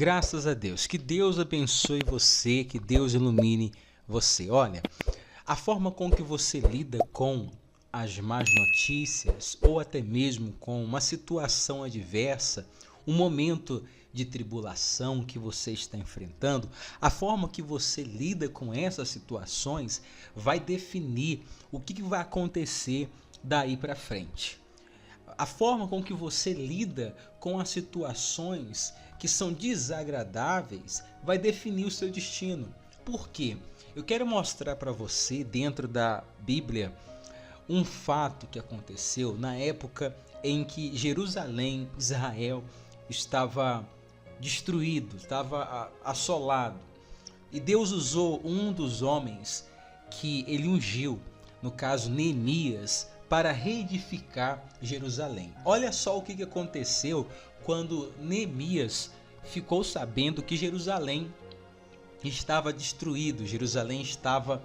Graças a Deus. Que Deus abençoe você, que Deus ilumine você. Olha, a forma com que você lida com as más notícias ou até mesmo com uma situação adversa, um momento de tribulação que você está enfrentando, a forma que você lida com essas situações vai definir o que vai acontecer daí para frente. A forma com que você lida com as situações que são desagradáveis vai definir o seu destino. Por quê? Eu quero mostrar para você, dentro da Bíblia, um fato que aconteceu na época em que Jerusalém, Israel, estava destruído, estava assolado. E Deus usou um dos homens que ele ungiu, no caso Neemias, para reedificar Jerusalém. Olha só o que aconteceu quando Neemias ficou sabendo que Jerusalém estava destruído, Jerusalém estava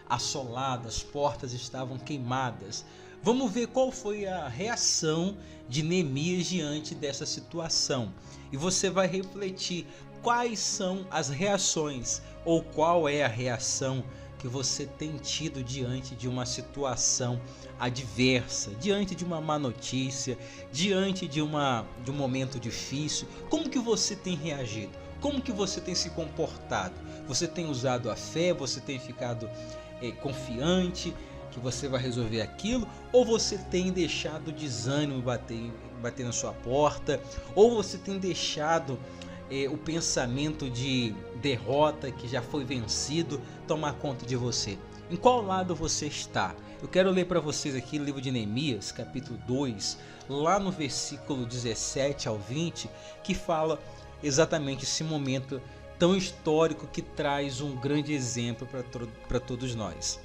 assolada, as portas estavam queimadas. Vamos ver qual foi a reação de Neemias diante dessa situação. E você vai refletir quais são as reações ou qual é a reação que você tem tido diante de uma situação adversa, diante de uma má notícia, diante de um momento difícil. Como que você tem reagido? Como que você tem se comportado? Você tem usado a fé? Você tem ficado confiante que você vai resolver aquilo? Ou você tem deixado o desânimo bater na sua porta? Ou você tem deixado o pensamento de derrota, que já foi vencido, tomar conta de você? Em qual lado você está? Eu quero ler para vocês aqui o livro de Neemias, capítulo 2, lá no versículo 17 ao 20, que fala exatamente esse momento tão histórico que traz um grande exemplo para todos nós.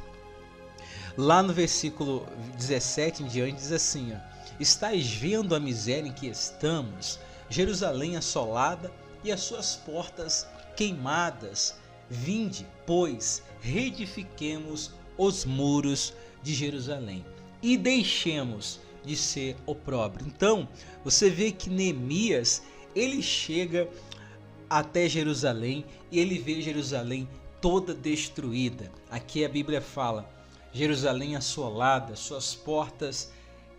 Lá no versículo 17 em diante diz assim: estais vendo a miséria em que estamos, Jerusalém assolada e as suas portas queimadas. Vinde, pois, reedifiquemos os muros de Jerusalém e deixemos de ser opróbrio. Então, você vê que Neemias, ele chega até Jerusalém e ele vê Jerusalém toda destruída. Aqui a Bíblia fala: Jerusalém assolada, suas portas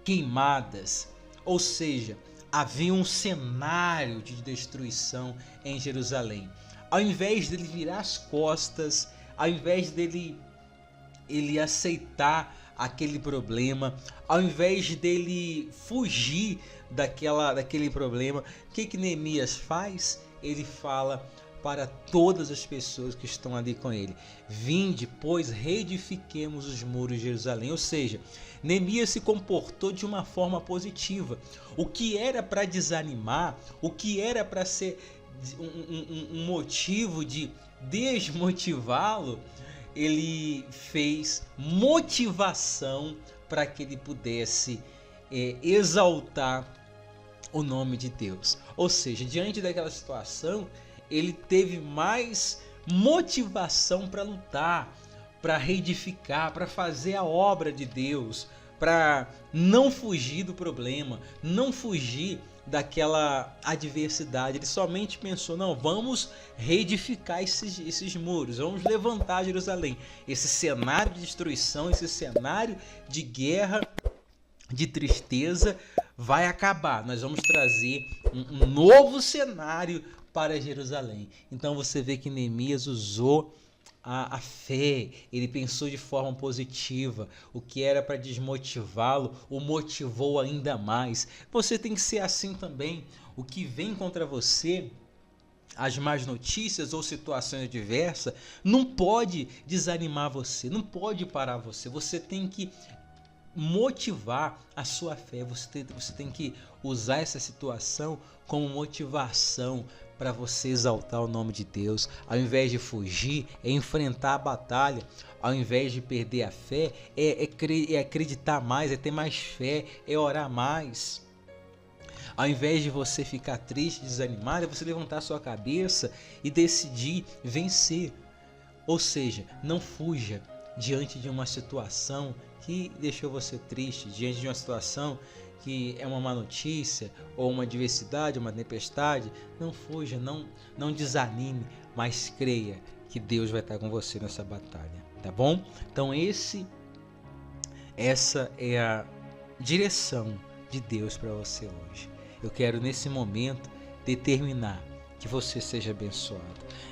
queimadas. Ou seja, havia um cenário de destruição em Jerusalém. Ao invés dele virar as costas, ao invés dele aceitar aquele problema, ao invés dele fugir daquele problema, o que Neemias faz? Ele fala para todas as pessoas que estão ali com ele: vinde, pois, reedifiquemos os muros de Jerusalém. Ou seja, Neemias se comportou de uma forma positiva. O que era para desanimar, o que era para ser um motivo de desmotivá-lo, ele fez motivação para que ele pudesse exaltar o nome de Deus. Ou seja, diante daquela situação, ele teve mais motivação para lutar, para reedificar, para fazer a obra de Deus, para não fugir do problema, não fugir daquela adversidade. Ele somente pensou: não, vamos reedificar esses muros, vamos levantar Jerusalém. Esse cenário de destruição, esse cenário de guerra, de tristeza vai acabar. Nós vamos trazer um novo cenário para Jerusalém. Então você vê que Neemias usou a fé, ele pensou de forma positiva. O que era para desmotivá-lo o motivou ainda mais. Você tem que ser assim também. O que vem contra você, as más notícias ou situações adversas, não pode desanimar você, não pode parar você. Você tem que motivar a sua fé. Você tem que usar essa situação como motivação para você exaltar o nome de Deus. Ao invés de fugir, é enfrentar a batalha. Ao invés de perder a fé, é acreditar mais, é ter mais fé, é orar mais. Ao invés de você ficar triste, desanimado, é você levantar sua cabeça e decidir vencer. Ou seja, não fuja diante de uma situação que deixou você triste, diante de uma situação que é uma má notícia, ou uma adversidade, uma tempestade, não fuja, não desanime, mas creia que Deus vai estar com você nessa batalha, tá bom? Então essa é a direção de Deus para você hoje. Eu quero nesse momento determinar que você seja abençoado.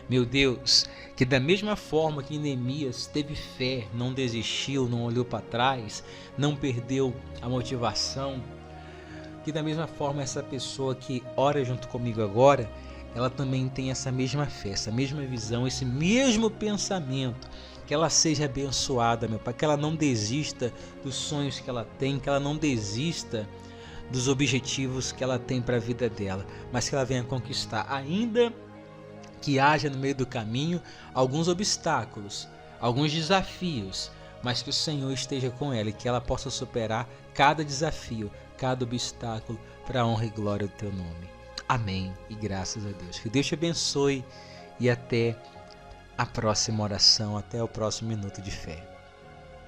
Meu Deus, que da mesma forma que Neemias teve fé, não desistiu, não olhou para trás, não perdeu a motivação, que da mesma forma essa pessoa que ora junto comigo agora, ela também tem essa mesma fé, essa mesma visão, esse mesmo pensamento, que ela seja abençoada, meu Pai, que ela não desista dos sonhos que ela tem, que ela não desista dos objetivos que ela tem para a vida dela, mas que ela venha conquistar, ainda que haja no meio do caminho alguns obstáculos, alguns desafios, mas que o Senhor esteja com ela e que ela possa superar cada desafio, cada obstáculo, para a honra e glória do teu nome. Amém e graças a Deus. Que Deus te abençoe e até a próxima oração, até o próximo minuto de fé.